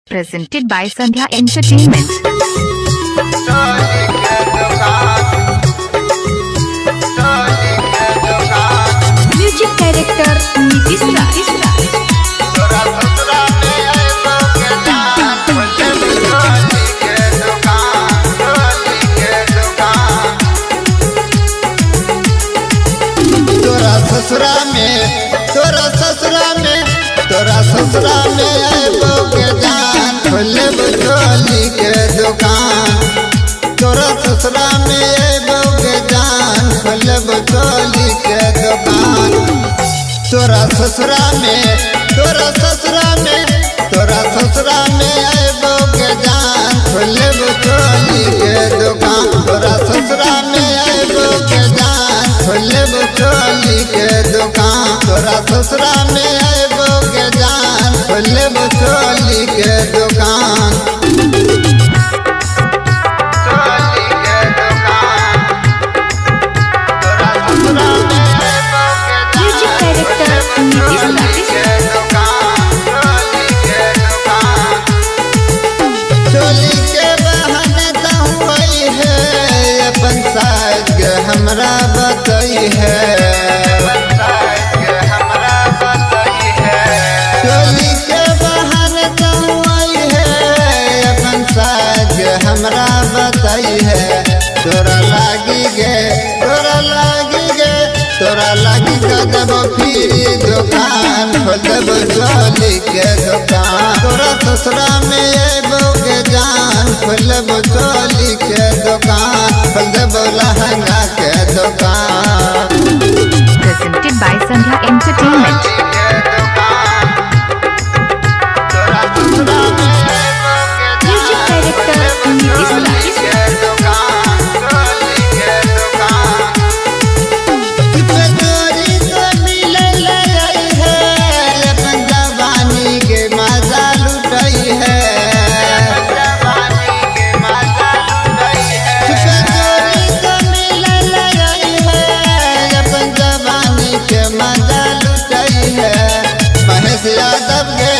Presented by Sandhya Entertainment. Music Director Nitish Raj. तोरा ससुरा में आइबो के जान खोलब चोली के दुकान। तोरा ससुरा में आइबो के जान खोलब चोली के दुकान। तोरा ससुरा में आइबो के जान खोलब चोली के दुकान। तोरा ससुरा में आइबो के जान खोलब चोली के दुकान। तोरा ससुरा में आइबो के जान खोलब चोली के दुकान। Music Director Nitish Raj. चोली के बहाने हुई है अपन साज हमरा बताई है। चोली के बहाने हुई है अपन साज हमरा बताई है। तोरा लागी कदम फिर दुकान खोलब चोली के दुकान। तोरा ससुरा में आइबो के जान खोलब चोली के दुकान। खोलब लहंगा के दुकान। Presented by Sandhya Entertainment. Music Director Nitish Raj. Yadav के